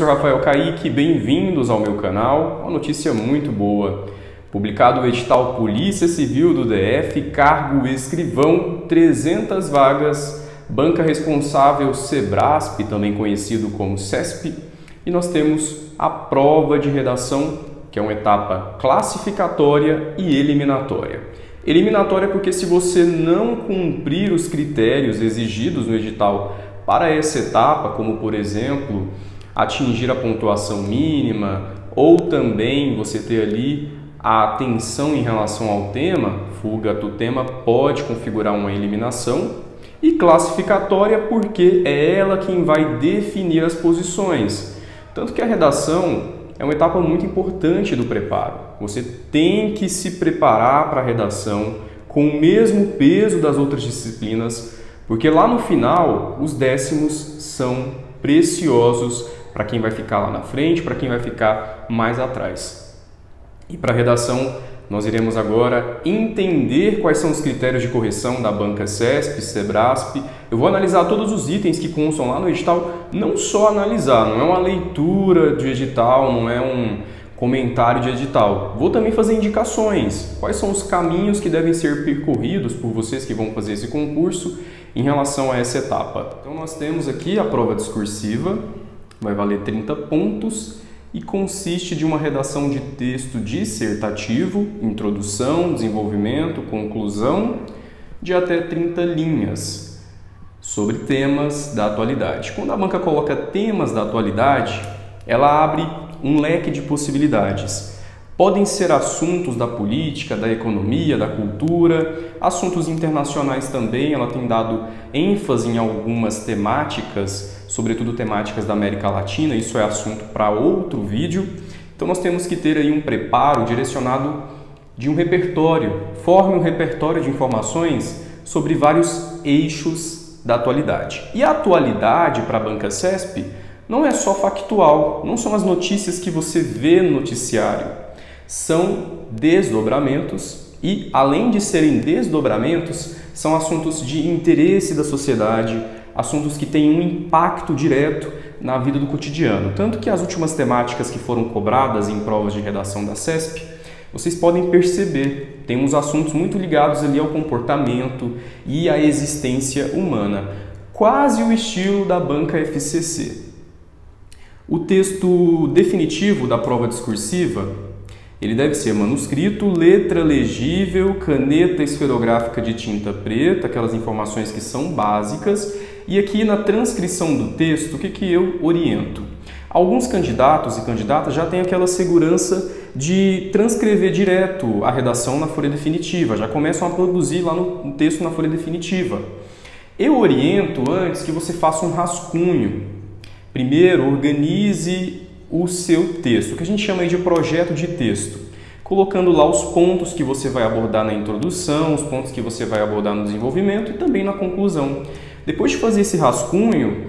Professor Rafael Caíque, bem-vindos ao meu canal. Uma notícia muito boa. Publicado o edital Polícia Civil do DF, cargo escrivão, 300 vagas, banca responsável Sebrasp, também conhecido como CESP, e nós temos a prova de redação, que é uma etapa classificatória e eliminatória. Eliminatória porque se você não cumprir os critérios exigidos no edital para essa etapa, como por exemplo, atingir a pontuação mínima ou também você ter ali a atenção em relação ao tema, fuga do tema pode configurar uma eliminação, e classificatória porque é ela quem vai definir as posições. Tanto que a redação é uma etapa muito importante do preparo. Você tem que se preparar para a redação com o mesmo peso das outras disciplinas, porque lá no final os décimos são preciosos para quem vai ficar lá na frente, para quem vai ficar mais atrás. E para a redação, nós iremos agora entender quais são os critérios de correção da banca CESP, Sebrasp. Eu vou analisar todos os itens que constam lá no edital, não só analisar, não é uma leitura de edital, não é um comentário de edital. Vou também fazer indicações, quais são os caminhos que devem ser percorridos por vocês que vão fazer esse concurso em relação a essa etapa. Então nós temos aqui a prova discursiva, vai valer 30 pontos e consiste de uma redação de texto dissertativo, introdução, desenvolvimento, conclusão, de até 30 linhas sobre temas da atualidade. Quando a banca coloca temas da atualidade, ela abre um leque de possibilidades. Podem ser assuntos da política, da economia, da cultura, assuntos internacionais também. Ela tem dado ênfase em algumas temáticas, sobretudo temáticas da América Latina, isso é assunto para outro vídeo. Então nós temos que ter aí um preparo direcionado de um repertório. Forme um repertório de informações sobre vários eixos da atualidade. E a atualidade para a banca CESP não é só factual, não são as notícias que você vê no noticiário. São desdobramentos e, além de serem desdobramentos, são assuntos de interesse da sociedade, assuntos que têm um impacto direto na vida do cotidiano. Tanto que as últimas temáticas que foram cobradas em provas de redação da CESP, vocês podem perceber, tem uns assuntos muito ligados ali ao comportamento e à existência humana, quase o estilo da banca FCC. O texto definitivo da prova discursiva, ele deve ser manuscrito, letra legível, caneta esferográfica de tinta preta, aquelas informações que são básicas. E aqui na transcrição do texto, o que eu oriento? Alguns candidatos e candidatas já têm aquela segurança de transcrever direto a redação na folha definitiva, já começam a produzir lá no texto na folha definitiva. Eu oriento antes que você faça um rascunho. Primeiro, organize o seu texto, que a gente chama aí de projeto de texto, colocando lá os pontos que você vai abordar na introdução, os pontos que você vai abordar no desenvolvimento e também na conclusão. Depois de fazer esse rascunho,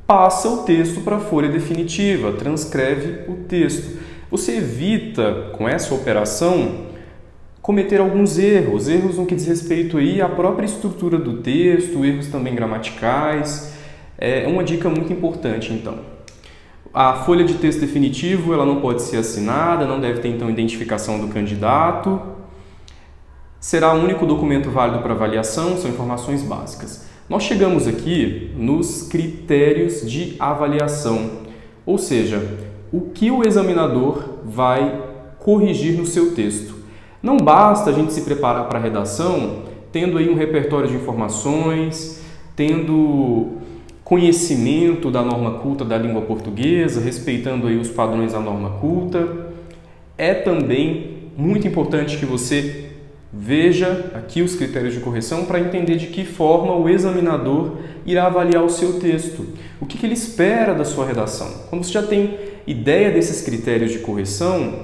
passa o texto para a folha definitiva, transcreve o texto. Você evita, com essa operação, cometer alguns erros no que diz respeito aí à própria estrutura do texto, erros também gramaticais. É uma dica muito importante, então. A folha de texto definitivo ela não pode ser assinada, não deve ter então identificação do candidato. Será o único documento válido para avaliação, são informações básicas. Nós chegamos aqui nos critérios de avaliação, ou seja, o que o examinador vai corrigir no seu texto. Não basta a gente se preparar para a redação tendo aí um repertório de informações, tendo conhecimento da norma culta da língua portuguesa, respeitando aí os padrões da norma culta. É também muito importante que você veja aqui os critérios de correção para entender de que forma o examinador irá avaliar o seu texto. O que ele espera da sua redação. Quando você já tem ideia desses critérios de correção,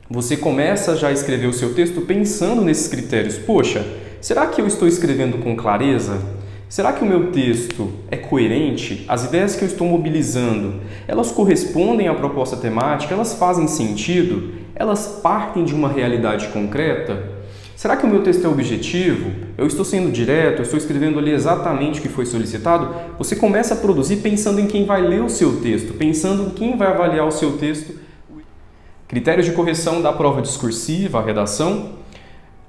você começa já a escrever o seu texto pensando nesses critérios. Poxa, será que eu estou escrevendo com clareza? Será que o meu texto é coerente? As ideias que eu estou mobilizando, elas correspondem à proposta temática? Elas fazem sentido? Elas partem de uma realidade concreta? Será que o meu texto é objetivo? Eu estou sendo direto? Eu estou escrevendo ali exatamente o que foi solicitado? Você começa a produzir pensando em quem vai ler o seu texto, pensando em quem vai avaliar o seu texto. Critérios de correção da prova discursiva, a redação.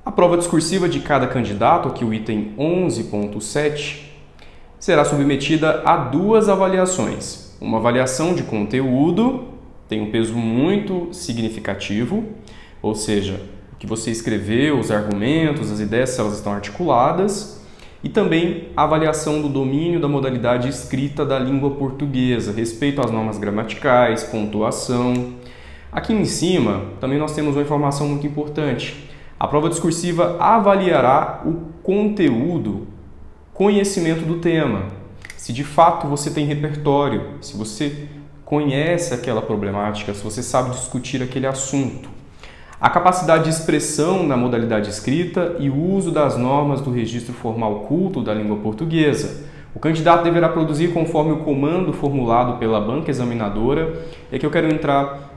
A prova discursiva de cada candidato, aqui o item 11.7, será submetida a 2 avaliações. Uma avaliação de conteúdo, tem um peso muito significativo, ou seja, o que você escreveu, os argumentos, as ideias, se elas estão articuladas, e também a avaliação do domínio da modalidade escrita da língua portuguesa, respeito às normas gramaticais, pontuação. Aqui em cima, também nós temos uma informação muito importante. A prova discursiva avaliará o conteúdo, conhecimento do tema. Se de fato você tem repertório, se você conhece aquela problemática, se você sabe discutir aquele assunto. A capacidade de expressão na modalidade escrita e o uso das normas do registro formal culto da língua portuguesa. O candidato deverá produzir conforme o comando formulado pela banca examinadora. E aqui eu quero entrar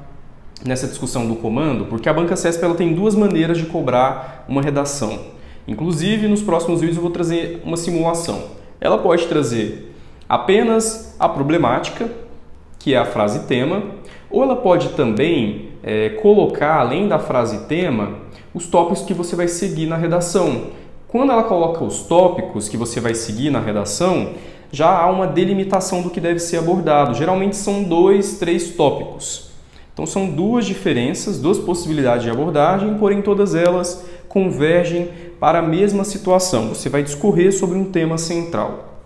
nessa discussão do comando, porque a banca CESP ela tem 2 maneiras de cobrar uma redação. Inclusive, nos próximos vídeos eu vou trazer uma simulação. Ela pode trazer apenas a problemática, que é a frase tema, ou ela pode também colocar, além da frase tema, os tópicos que você vai seguir na redação. Quando ela coloca os tópicos que você vai seguir na redação, já há uma delimitação do que deve ser abordado. Geralmente são 2, 3 tópicos. Então são 2 diferenças, 2 possibilidades de abordagem, porém todas elas convergem para a mesma situação. Você vai discorrer sobre um tema central.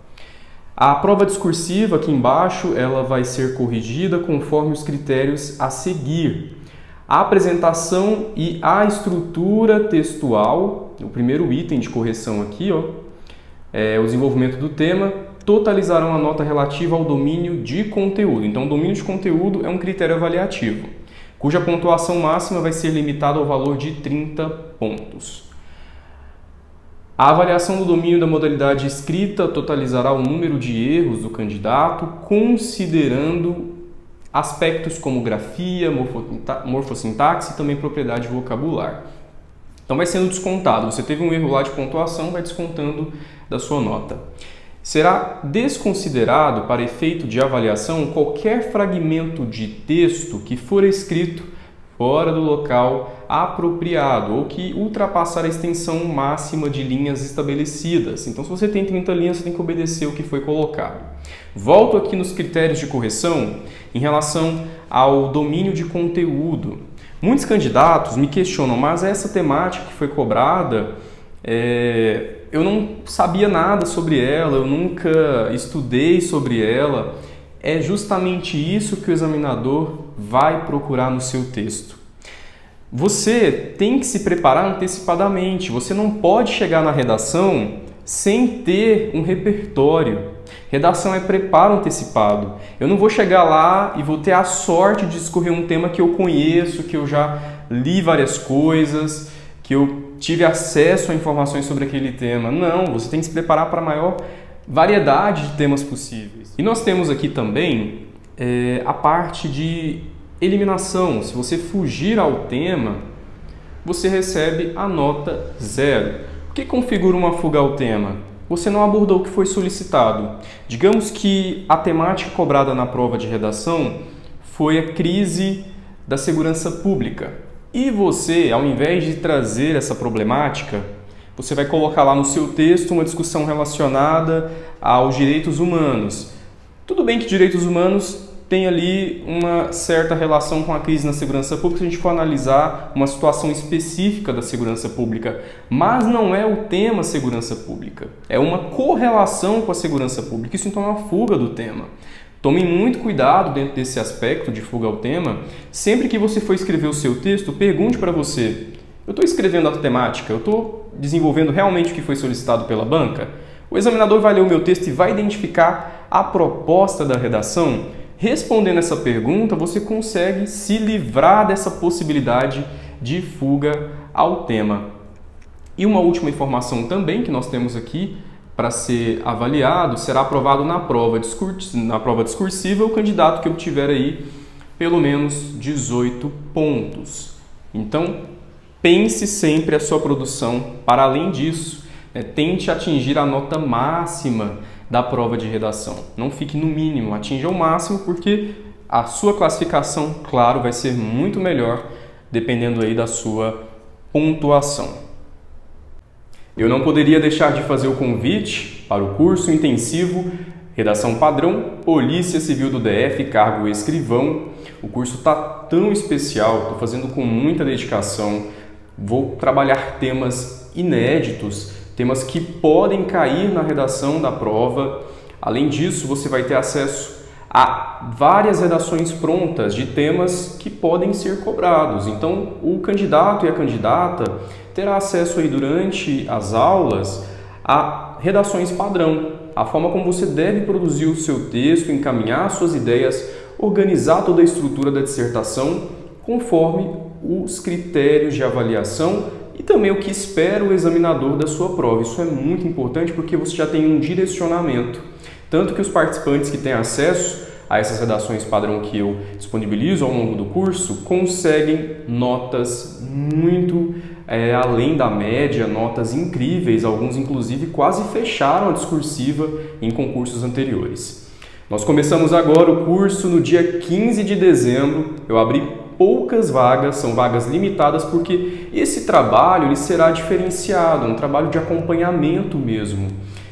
A prova discursiva aqui embaixo ela vai ser corrigida conforme os critérios a seguir. A apresentação e a estrutura textual, o primeiro item de correção aqui, o desenvolvimento do tema, totalizarão a nota relativa ao domínio de conteúdo. Então, o domínio de conteúdo é um critério avaliativo, cuja pontuação máxima vai ser limitada ao valor de 30 pontos. A avaliação do domínio da modalidade escrita totalizará o número de erros do candidato, considerando aspectos como grafia, morfossintaxe e também propriedade vocabular. Então vai sendo descontado. Você teve um erro lá de pontuação, vai descontando da sua nota. Será desconsiderado para efeito de avaliação qualquer fragmento de texto que for escrito fora do local apropriado ou que ultrapassar a extensão máxima de linhas estabelecidas. Então, se você tem 30 linhas, você tem que obedecer o que foi colocado. Volto aqui nos critérios de correção em relação ao domínio de conteúdo. Muitos candidatos me questionam, mas essa temática que foi cobrada, eu não sabia nada sobre ela, eu nunca estudei sobre ela. É justamente isso que o examinador vai procurar no seu texto. Você tem que se preparar antecipadamente, você não pode chegar na redação sem ter um repertório. Redação é preparo antecipado. Eu não vou chegar lá e vou ter a sorte de escorrer um tema que eu conheço, que eu já li várias coisas, que eu tive acesso a informações sobre aquele tema. Não, você tem que se preparar para a maior variedade de temas possíveis. E nós temos aqui também a parte de eliminação. Se você fugir ao tema, você recebe a nota 0. O que configura uma fuga ao tema? Você não abordou o que foi solicitado. Digamos que a temática cobrada na prova de redação foi a crise da segurança pública. E você, ao invés de trazer essa problemática, você vai colocar lá no seu texto uma discussão relacionada aos direitos humanos. Tudo bem que direitos humanos tem ali uma certa relação com a crise na segurança pública se a gente for analisar uma situação específica da segurança pública, mas não é o tema segurança pública, é uma correlação com a segurança pública, isso então é uma fuga do tema. Tomem muito cuidado dentro desse aspecto de fuga ao tema. Sempre que você for escrever o seu texto, pergunte para você: eu estou escrevendo a temática? Eu estou desenvolvendo realmente o que foi solicitado pela banca? O examinador vai ler o meu texto e vai identificar a proposta da redação? Respondendo essa pergunta, você consegue se livrar dessa possibilidade de fuga ao tema. E uma última informação também que nós temos aqui para ser avaliado, será aprovado na prova discursiva o candidato que obtiver aí pelo menos 18 pontos. Então, pense sempre a sua produção para além disso. Tente atingir a nota máxima da prova de redação. Não fique no mínimo, atinja o máximo, porque a sua classificação, claro, vai ser muito melhor dependendo aí da sua pontuação. Eu não poderia deixar de fazer o convite para o curso intensivo Redação Padrão, Polícia Civil do DF, cargo escrivão. O curso está tão especial, estou fazendo com muita dedicação. Vou trabalhar temas inéditos, temas que podem cair na redação da prova. Além disso, você vai ter acesso a várias redações prontas de temas que podem ser cobrados. Então, o candidato e a candidata terá acesso aí durante as aulas a redações padrão, a forma como você deve produzir o seu texto, encaminhar suas ideias, organizar toda a estrutura da dissertação conforme os critérios de avaliação e também o que espera o examinador da sua prova. Isso é muito importante porque você já tem um direcionamento. Tanto que os participantes que têm acesso a essas redações padrão que eu disponibilizo ao longo do curso conseguem notas muito além da média, notas incríveis. Alguns, inclusive, quase fecharam a discursiva em concursos anteriores. Nós começamos agora o curso no dia 15 de dezembro. Eu abri poucas vagas, são vagas limitadas, porque esse trabalho ele será diferenciado, um trabalho de acompanhamento mesmo.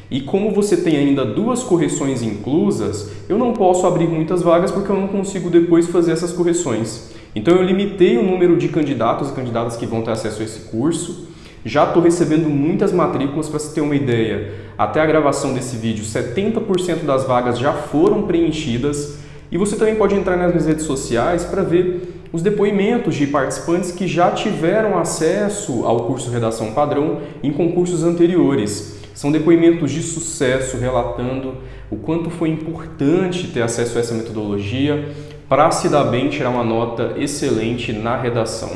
E como você tem ainda 2 correções inclusas, eu não posso abrir muitas vagas porque eu não consigo depois fazer essas correções. Então eu limitei o número de candidatos e candidatas que vão ter acesso a esse curso. Já estou recebendo muitas matrículas. Para você ter uma ideia, até a gravação desse vídeo, 70% das vagas já foram preenchidas. E você também pode entrar nas minhas redes sociais para ver os depoimentos de participantes que já tiveram acesso ao curso Redação Padrão em concursos anteriores. São depoimentos de sucesso relatando o quanto foi importante ter acesso a essa metodologia para se dar bem, tirar uma nota excelente na redação.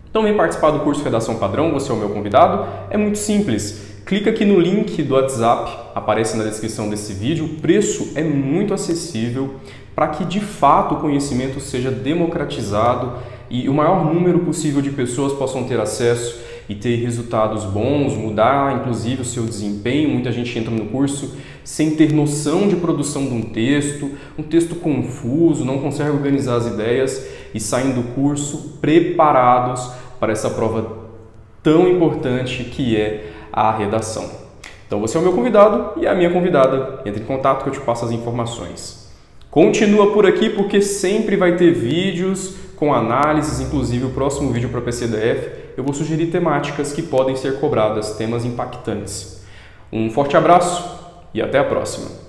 Então vem participar do curso Redação Padrão, você é o meu convidado. É muito simples, clica aqui no link do WhatsApp, aparece na descrição desse vídeo. O preço é muito acessível para que de fato o conhecimento seja democratizado e o maior número possível de pessoas possam ter acesso e ter resultados bons, mudar inclusive o seu desempenho. Muita gente entra no curso sem ter noção de produção de um texto confuso, não consegue organizar as ideias e saem do curso preparados para essa prova tão importante que é a redação. Então você é o meu convidado e a minha convidada. Entre em contato que eu te passo as informações. Continua por aqui porque sempre vai ter vídeos com análises, inclusive o próximo vídeo para PCDF eu vou sugerir temáticas que podem ser cobradas, temas impactantes. Um forte abraço e até a próxima!